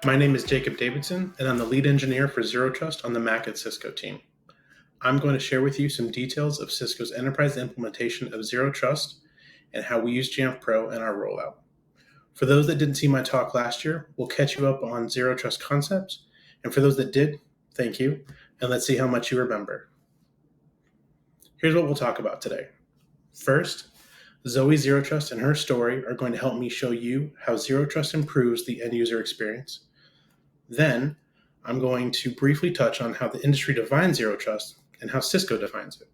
My name is Jacob Davidson, and I'm the lead engineer for Zero Trust on the Mac at Cisco team. I'm going to share with you some details of Cisco's enterprise implementation of Zero Trust and how we use Jamf Pro in our rollout. For those that didn't see my talk last year, we'll catch you up on Zero Trust concepts, and for those that did, thank you, and let's see how much you remember. Here's what we'll talk about today. First, Zoe Zero Trust and her story are going to help me show you how Zero Trust improves the end user experience. Then, I'm going to briefly touch on how the industry defines Zero Trust and how Cisco defines it.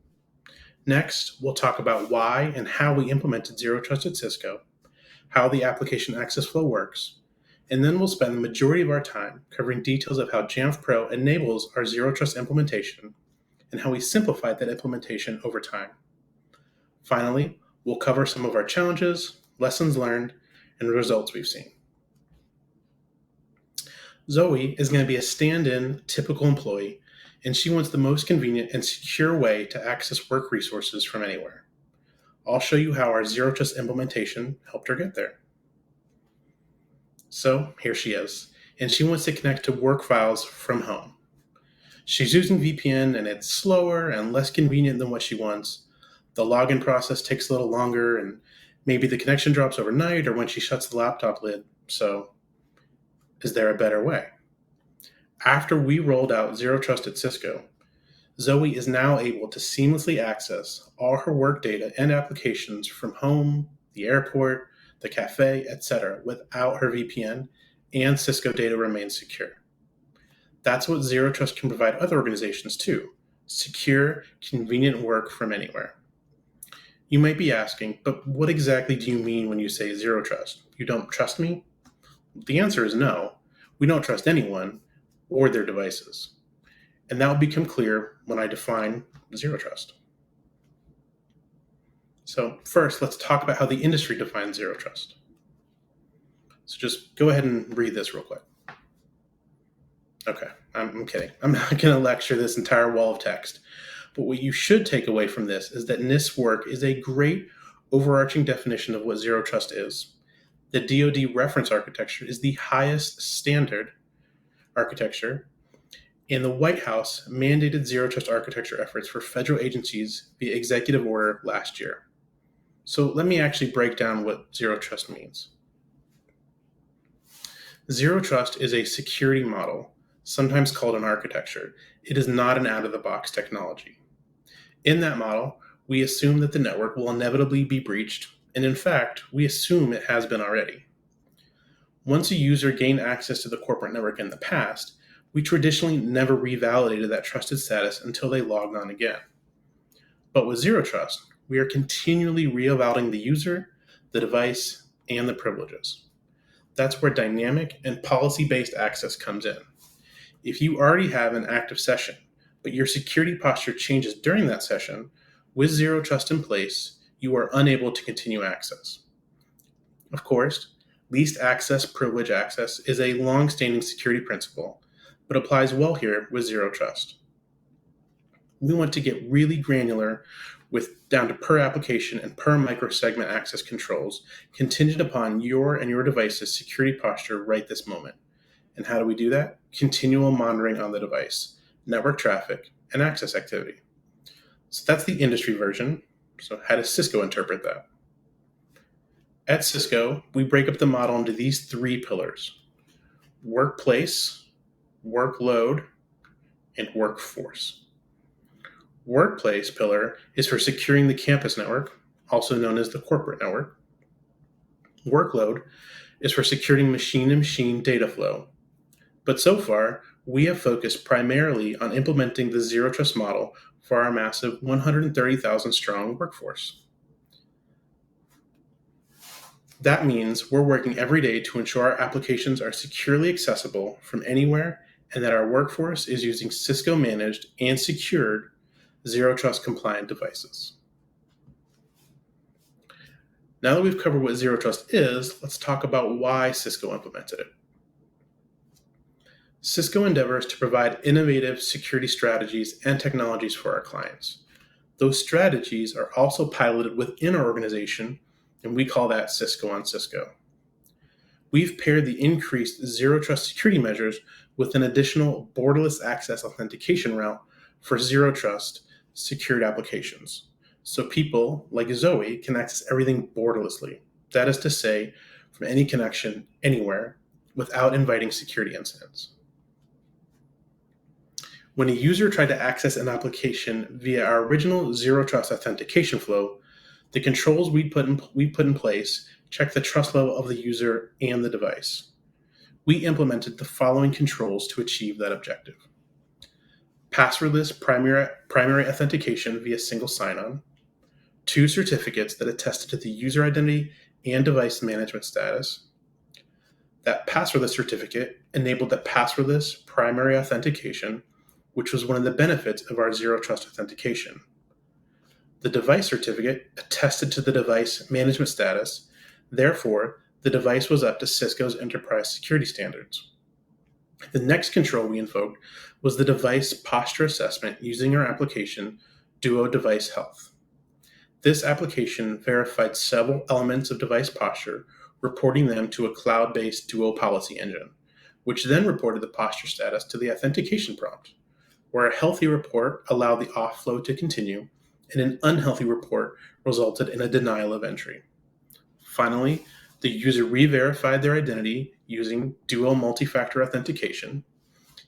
Next, we'll talk about why and how we implemented Zero Trust at Cisco, how the application access flow works, and then we'll spend the majority of our time covering details of how Jamf Pro enables our Zero Trust implementation and how we simplified that implementation over time. Finally, we'll cover some of our challenges, lessons learned, and results we've seen. Zoe is going to be a stand-in typical employee, and she wants the most convenient and secure way to access work resources from anywhere. I'll show you how our Zero Trust implementation helped her get there. So here she is, and she wants to connect to work files from home. She's using VPN, and it's slower and less convenient than what she wants. The login process takes a little longer, and maybe the connection drops overnight or when she shuts the laptop lid. So, is there a better way? After we rolled out Zero Trust at Cisco, Zoe is now able to seamlessly access all her work data and applications from home, the airport, the cafe, etc. without her VPN, and Cisco data remains secure. That's what Zero Trust can provide other organizations too: secure, convenient work from anywhere. You might be asking, but what exactly do you mean when you say Zero Trust? You don't trust me? The answer is no. We don't trust anyone or their devices. And that will become clear when I define Zero Trust. So first, let's talk about how the industry defines Zero Trust. So just go ahead and read this real quick. Okay, I'm kidding. I'm not going to lecture this entire wall of text. But what you should take away from this is that NIST work is a great overarching definition of what Zero Trust is. The DoD reference architecture is the highest standard architecture, and the White House mandated Zero Trust architecture efforts for federal agencies via executive order last year. So let me actually break down what Zero Trust means. Zero Trust is a security model, sometimes called an architecture. It is not an out-of-the-box technology. In that model, we assume that the network will inevitably be breached, and in fact, we assume it has been already. Once a user gained access to the corporate network in the past, we traditionally never revalidated that trusted status until they logged on again. But with Zero Trust, we are continually re-evaluating the user, the device, and the privileges. That's where dynamic and policy-based access comes in. If you already have an active session, but your security posture changes during that session, with Zero Trust in place, you are unable to continue access. Of course, least access privilege access is a long-standing security principle, but applies well here with Zero Trust. We want to get really granular with down to per application and per microsegment access controls, contingent upon your and your device's security posture right this moment. And how do we do that? Continual monitoring on the device, network traffic, and access activity. So that's the industry version. So how does Cisco interpret that? At Cisco, we break up the model into these three pillars: workplace, workload, and workforce. Workplace pillar is for securing the campus network, also known as the corporate network. Workload is for securing machine-to-machine data flow. But so far, we have focused primarily on implementing the Zero Trust model for our massive 130,000 strong workforce. That means we're working every day to ensure our applications are securely accessible from anywhere and that our workforce is using Cisco managed and secured Zero Trust compliant devices. Now that we've covered what Zero Trust is, let's talk about why Cisco implemented it. Cisco endeavors to provide innovative security strategies and technologies for our clients. Those strategies are also piloted within our organization, and we call that Cisco on Cisco. we've paired the increased zero trust security measures with an additional borderless access authentication route for zero trust secured applications. So people like Zoe can access everything borderlessly. That is to say, from any connection, anywhere, without inviting security incidents. When a user tried to access an application via our original zero trust authentication flow, the controls we put in place check the trust level of the user and the device. We implemented the following controls to achieve that objective: passwordless primary authentication via single sign-on, 2 certificates that attested to the user identity and device management status. That passwordless certificate enabled the passwordless primary authentication, which was one of the benefits of our zero trust authentication. The device certificate attested to the device management status. Therefore, the device was up to Cisco's enterprise security standards. The next control we invoked was the device posture assessment using our application, Duo Device Health. This application verified several elements of device posture, reporting them to a cloud-based Duo policy engine, which then reported the posture status to the authentication prompt, where a healthy report allowed the auth flow to continue, and an unhealthy report resulted in a denial of entry. Finally, the user re-verified their identity using Duo multi-factor authentication.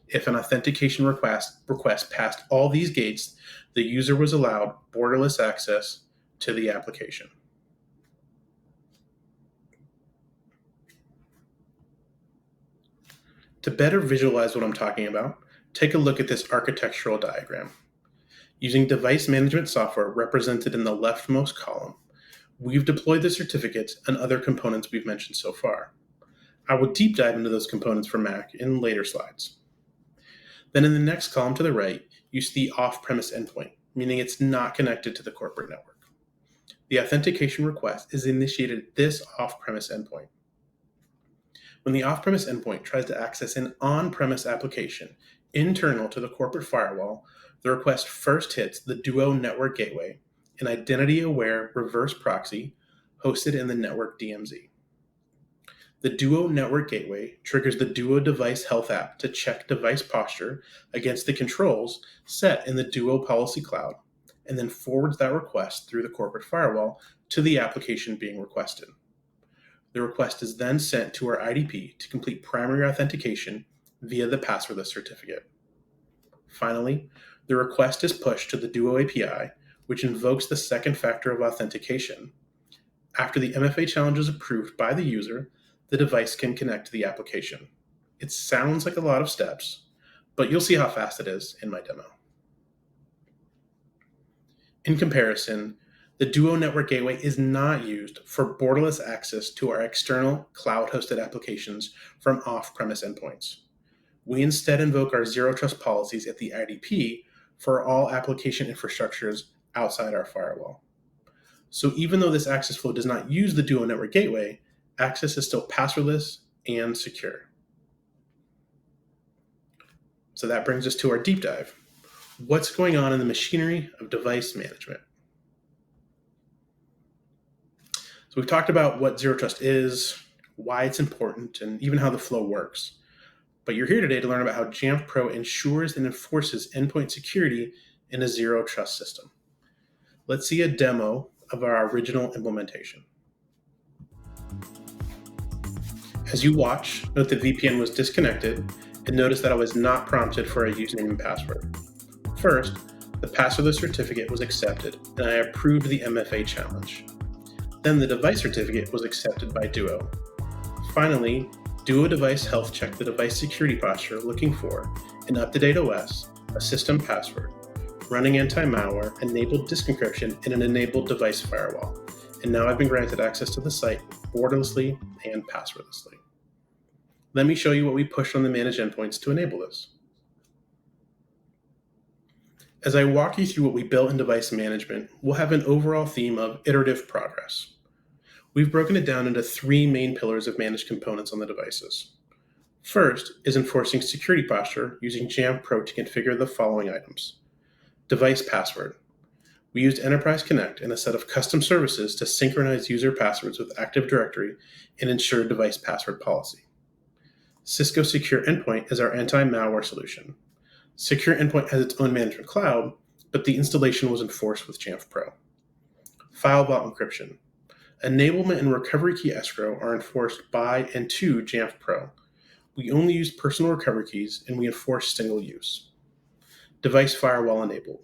If an authentication request passed all these gates, the user was allowed borderless access to the application. To better visualize what I'm talking about, take a look at this architectural diagram. Using device management software represented in the leftmost column, we've deployed the certificates and other components we've mentioned so far. I will deep dive into those components for Mac in later slides. Then in the next column to the right, you see the off-premise endpoint, meaning it's not connected to the corporate network. The authentication request is initiated at this off-premise endpoint. When the off-premise endpoint tries to access an on-premise application internal to the corporate firewall, the request first hits the Duo Network Gateway, an identity-aware reverse proxy hosted in the network DMZ. The Duo Network Gateway triggers the Duo Device Health app to check device posture against the controls set in the Duo Policy Cloud, and then forwards that request through the corporate firewall to the application being requested. The request is then sent to our IDP to complete primary authentication via the passwordless certificate. Finally, the request is pushed to the Duo API, which invokes the second factor of authentication. After the MFA challenge is approved by the user, the device can connect to the application. It sounds like a lot of steps, but you'll see how fast it is in my demo. In comparison, the Duo Network Gateway is not used for borderless access to our external cloud-hosted applications from off-premise endpoints. We instead invoke our zero trust policies at the IDP for all application infrastructures outside our firewall. So even though this access flow does not use the Duo Network Gateway, access is still passwordless and secure. So that brings us to our deep dive. What's going on in the machinery of device management? So we've talked about what zero trust is, why it's important, and even how the flow works. But you're here today to learn about how Jamf Pro ensures and enforces endpoint security in a zero trust system. Let's see a demo of our original implementation. As you watch, note the VPN was disconnected and notice that I was not prompted for a username and password. First, the passwordless certificate was accepted and I approved the MFA challenge. Then the device certificate was accepted by Duo. Finally, Duo Device Health checked the device security posture looking for an up-to-date OS, a system password, running anti-malware, enabled disk encryption, and an enabled device firewall. And now I've been granted access to the site borderlessly and passwordlessly. Let me show you what we pushed on the managed endpoints to enable this. As I walk you through what we built in device management, we'll have an overall theme of iterative progress. We've broken it down into 3 main pillars of managed components on the devices. First is enforcing security posture using Jamf Pro to configure the following items. Device password. We used Enterprise Connect and a set of custom services to synchronize user passwords with Active Directory and ensure device password policy. Cisco Secure Endpoint is our anti-malware solution. Secure Endpoint has its own management cloud, but the installation was enforced with Jamf Pro. File vault encryption. Enablement and recovery key escrow are enforced by and to Jamf Pro. We only use personal recovery keys and we enforce single use. Device firewall enabled.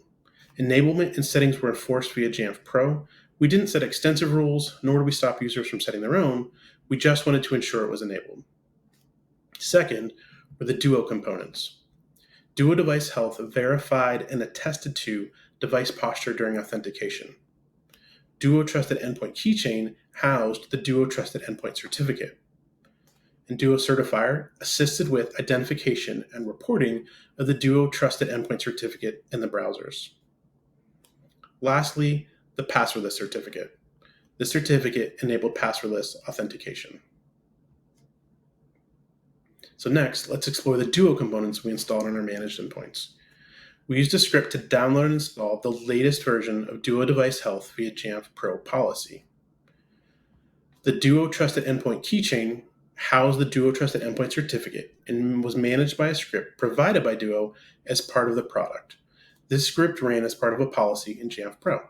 Enablement and settings were enforced via Jamf Pro. We didn't set extensive rules, nor did we stop users from setting their own. We just wanted to ensure it was enabled. Second were the Duo components. Duo Device Health verified and attested to device posture during authentication. Duo Trusted Endpoint Keychain housed the Duo Trusted Endpoint Certificate. And Duo Certifier assisted with identification and reporting of the Duo Trusted Endpoint Certificate in the browsers. Lastly, the Passwordless Certificate. The certificate enabled passwordless authentication. So next, let's explore the Duo components we installed on our managed endpoints. We used a script to download and install the latest version of Duo Device Health via Jamf Pro policy. The Duo Trusted Endpoint Keychain housed the Duo Trusted Endpoint Certificate and was managed by a script provided by Duo as part of the product. This script ran as part of a policy in Jamf Pro.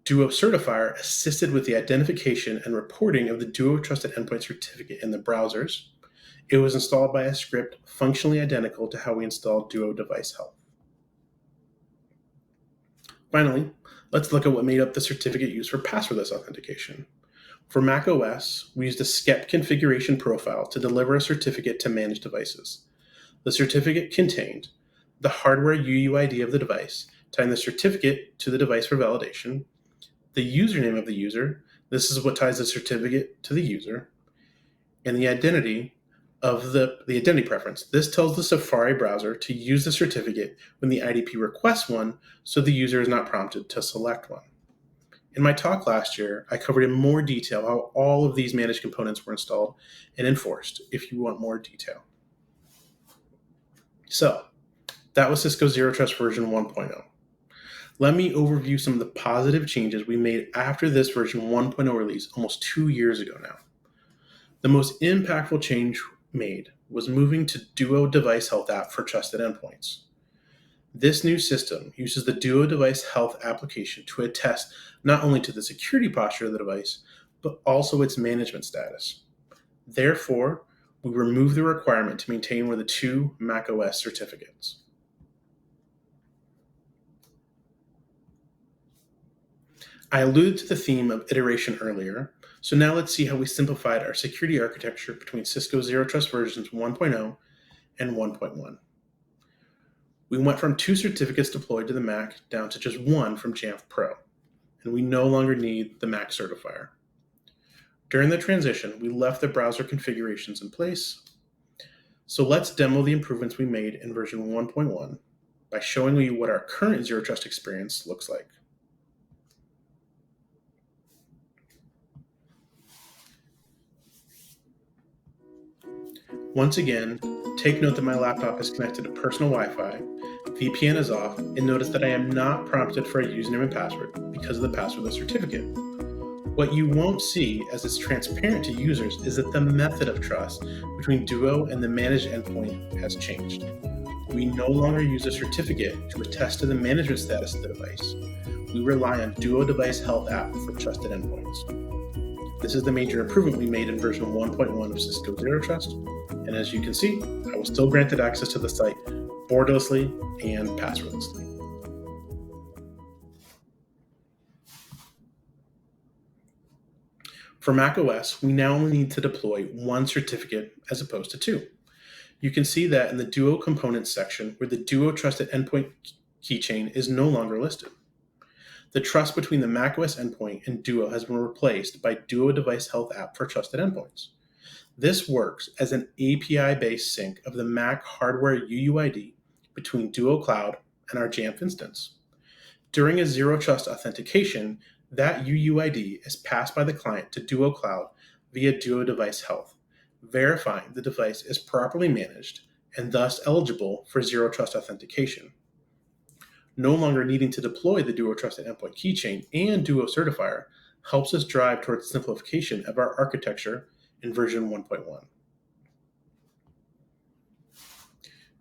Duo Certifier assisted with the identification and reporting of the Duo Trusted Endpoint Certificate in the browsers. It was installed by a script functionally identical to how we installed Duo Device Health. Finally, let's look at what made up the certificate used for passwordless authentication. For Mac OS, we used a SCEP configuration profile to deliver a certificate to managed devices. The certificate contained the hardware UUID of the device, tying the certificate to the device for validation, the username of the user, this is what ties the certificate to the user, and the identity of the identity preference. This tells the Safari browser to use the certificate when the IDP requests one, so the user is not prompted to select one. In my talk last year, I covered in more detail how all of these managed components were installed and enforced if you want more detail. So, that was Cisco Zero Trust version 1.0. Let me overview some of the positive changes we made after this version 1.0 release almost 2 years ago now. The most impactful change made was moving to Duo Device Health app for trusted endpoints. This new system uses the Duo Device Health application to attest not only to the security posture of the device, but also its management status. Therefore, we remove the requirement to maintain one of the two macOS certificates. I alluded to the theme of iteration earlier, so now let's see how we simplified our security architecture between Cisco Zero Trust versions 1.0 and 1.1. We went from 2 certificates deployed to the Mac down to just 1 from Jamf Pro, and we no longer need the Mac certifier. During the transition, we left the browser configurations in place. So let's demo the improvements we made in version 1.1 by showing you what our current Zero Trust experience looks like. Once again, take note that my laptop is connected to personal Wi-Fi, VPN is off, and notice that I am not prompted for a username and password because of the passwordless certificate. What you won't see, as it's transparent to users, is that the method of trust between Duo and the managed endpoint has changed. We no longer use a certificate to attest to the management status of the device. We rely on Duo Device Health app for trusted endpoints. This is the major improvement we made in version 1.1 of Cisco Zero Trust, and as you can see, I was still granted access to the site borderlessly and passwordlessly. For macOS, we now only need to deploy 1 certificate as opposed to 2. You can see that in the Duo Components section where the Duo Trusted Endpoint Keychain is no longer listed. The trust between the macOS endpoint and Duo has been replaced by Duo Device Health app for trusted endpoints. This works as an API-based sync of the Mac hardware UUID between Duo Cloud and our Jamf instance. During a Zero Trust authentication, that UUID is passed by the client to Duo Cloud via Duo Device Health, verifying the device is properly managed and thus eligible for Zero Trust authentication. No longer needing to deploy the Duo Trusted Endpoint Keychain and Duo Certifier helps us drive towards simplification of our architecture in version 1.1.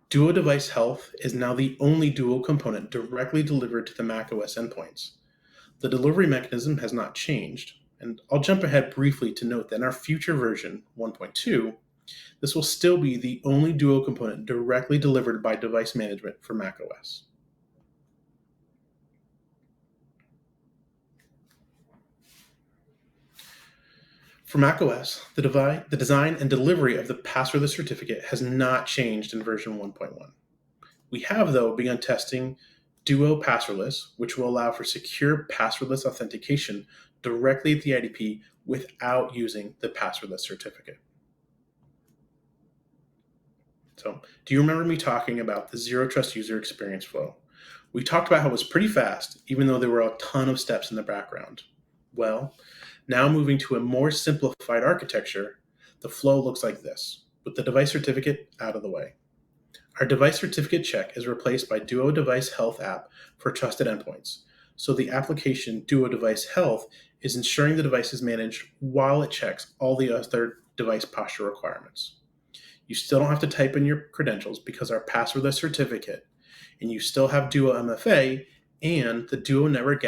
Duo Device Health is now the only Duo component directly delivered to the macOS endpoints. The delivery mechanism has not changed, and I'll jump ahead briefly to note that in our future version, 1.2, this will still be the only Duo component directly delivered by device management for macOS. For macOS, the design and delivery of the passwordless certificate has not changed in version 1.1. We have, though, begun testing Duo Passwordless, which will allow for secure passwordless authentication directly at the IDP without using the passwordless certificate. So, do you remember me talking about the Zero Trust user experience flow? We talked about how it was pretty fast, even though there were a ton of steps in the background. Well, now moving to a more simplified architecture, the flow looks like this, with the device certificate out of the way. Our device certificate check is replaced by Duo Device Health app for trusted endpoints. So the application Duo Device Health is ensuring the device is managed while it checks all the other device posture requirements. You still don't have to type in your credentials because our passwordless certificate, and you still have Duo MFA and the Duo Network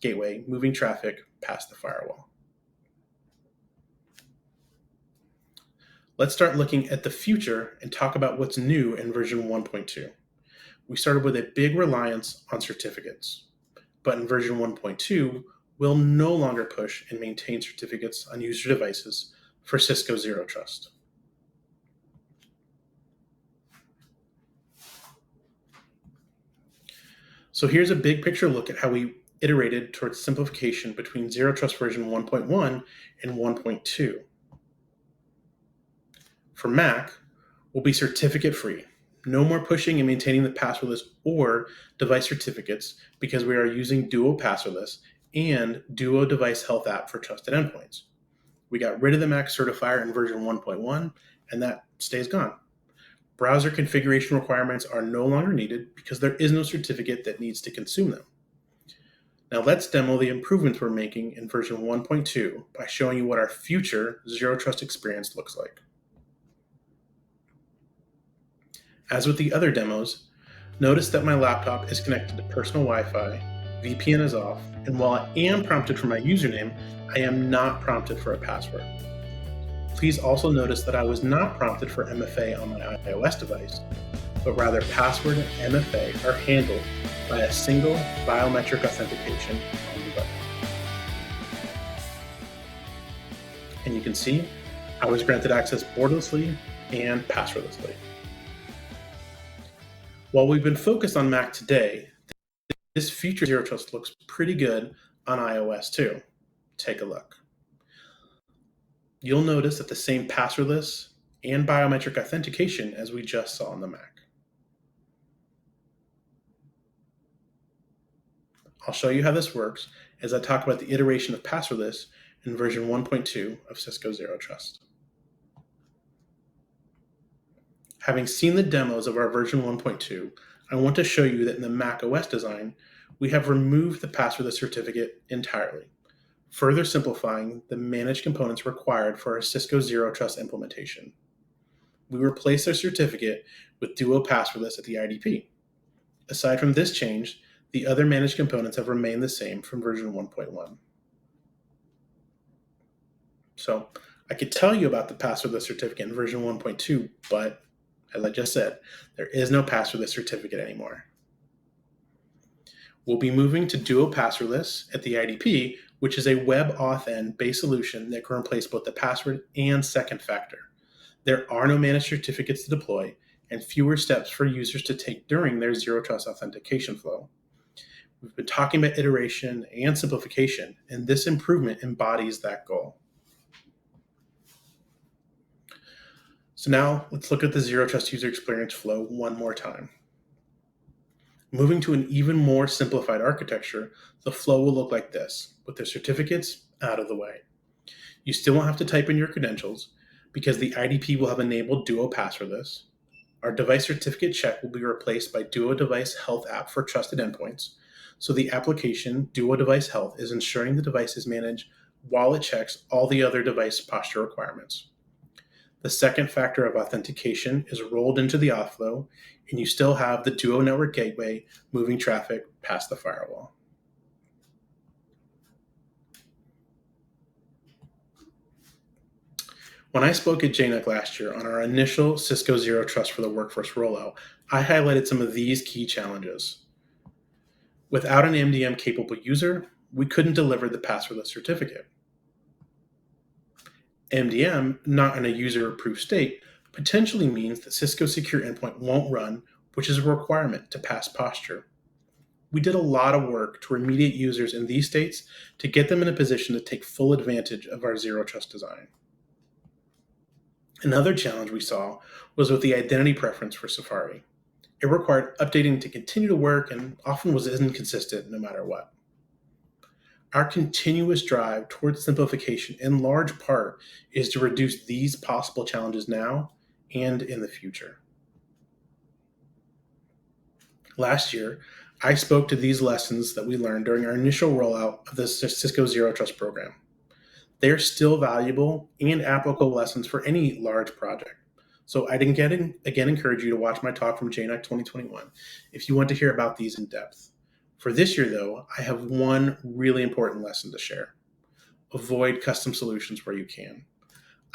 Gateway moving traffic past the firewall. Let's start looking at the future and talk about what's new in version 1.2. We started with a big reliance on certificates, but in version 1.2, we'll no longer push and maintain certificates on user devices for Cisco Zero Trust. So here's a big picture look at how we iterated towards simplification between Zero Trust version 1.1 and 1.2. For Mac, we'll be certificate free. No more pushing and maintaining the passwordless or device certificates because we are using Duo Passwordless and Duo Device Health app for trusted endpoints. We got rid of the Mac certifier in version 1.1, and that stays gone. Browser configuration requirements are no longer needed because there is no certificate that needs to consume them. Now let's demo the improvements we're making in version 1.2 by showing you what our future Zero Trust experience looks like. As with the other demos, notice that my laptop is connected to personal Wi-Fi, VPN is off, and while I am prompted for my username, I am not prompted for a password. Please also notice that I was not prompted for MFA on my iOS device, but rather password and MFA are handled by a single biometric authentication on the device. And you can see I was granted access borderlessly and passwordlessly. While we've been focused on Mac today, this future Zero Trust looks pretty good on iOS too. Take a look. You'll notice that the same passwordless and biometric authentication as we just saw on the Mac. I'll show you how this works as I talk about the iteration of passwordless in version 1.2 of Cisco Zero Trust. Having seen the demos of our version 1.2, I want to show you that in the Mac OS design, we have removed the passwordless certificate entirely, further simplifying the managed components required for our Cisco Zero Trust implementation. We replaced our certificate with Duo Passwordless at the IDP. Aside from this change, the other managed components have remained the same from version 1.1. So I could tell you about the passwordless certificate in version 1.2, but as I just said, there is no passwordless certificate anymore. We'll be moving to Duo Passwordless at the IDP, which is a WebAuthn based solution that can replace both the password and second factor. There are no managed certificates to deploy and fewer steps for users to take during their Zero Trust authentication flow. We've been talking about iteration and simplification, and this improvement embodies that goal. So now let's look at the Zero Trust user experience flow one more time. Moving to an even more simplified architecture, the flow will look like this, with the certificates out of the way. You still won't have to type in your credentials because the IDP will have enabled Duo Passwordless, Our device certificate check will be replaced by Duo Device Health app for trusted endpoints. So the application Duo Device Health is ensuring the device is managed while it checks all the other device posture requirements. The second factor of authentication is rolled into the auth flow, and you still have the Duo Network Gateway moving traffic past the firewall. When I spoke at JNUC last year on our initial Cisco Zero Trust for the Workforce rollout, I highlighted some of these key challenges. Without an MDM-capable user, we couldn't deliver the passwordless certificate. MDM, not in a user-approved state, potentially means that Cisco Secure Endpoint won't run, which is a requirement to pass posture. We did a lot of work to remediate users in these states to get them in a position to take full advantage of our Zero Trust design. Another challenge we saw was with the identity preference for Safari. It required updating to continue to work and often was inconsistent no matter what. Our continuous drive towards simplification, in large part, is to reduce these possible challenges now and in the future. Last year, I spoke to these lessons that we learned during our initial rollout of the Cisco Zero Trust program. They are still valuable and applicable lessons for any large project. So I'd again encourage you to watch my talk from JNUC 2021 if you want to hear about these in depth. For this year, though, I have one really important lesson to share. Avoid custom solutions where you can.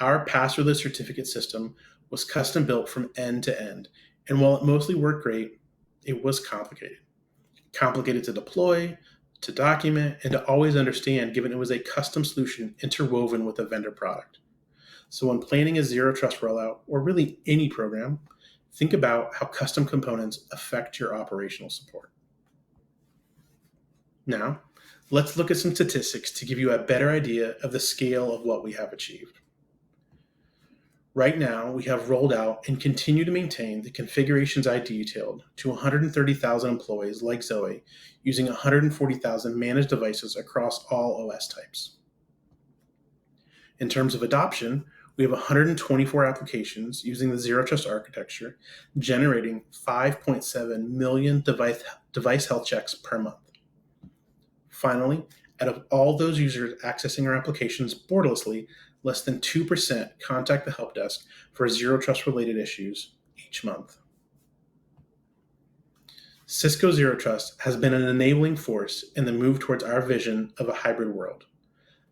Our passwordless certificate system was custom built from end to end, and while it mostly worked great, it was complicated. Complicated to deploy, to document, and to always understand, given it was a custom solution interwoven with a vendor product. So when planning a Zero Trust rollout, or really any program, think about how custom components affect your operational support. Now, let's look at some statistics to give you a better idea of the scale of what we have achieved. Right now, we have rolled out and continue to maintain the configurations I detailed to 130,000 employees like Zoe, using 140,000 managed devices across all OS types. In terms of adoption, we have 124 applications using the Zero Trust architecture, generating 5.7 million device health checks per month. Finally, out of all those users accessing our applications borderlessly, less than 2% contact the help desk for Zero Trust related issues each month. Cisco Zero Trust has been an enabling force in the move towards our vision of a hybrid world.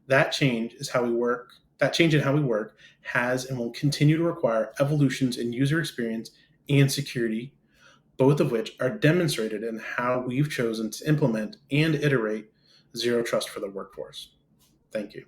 That change in how we work has and will continue to require evolutions in user experience and security, both of which are demonstrated in how we've chosen to implement and iterate Zero Trust for the workforce. Thank you.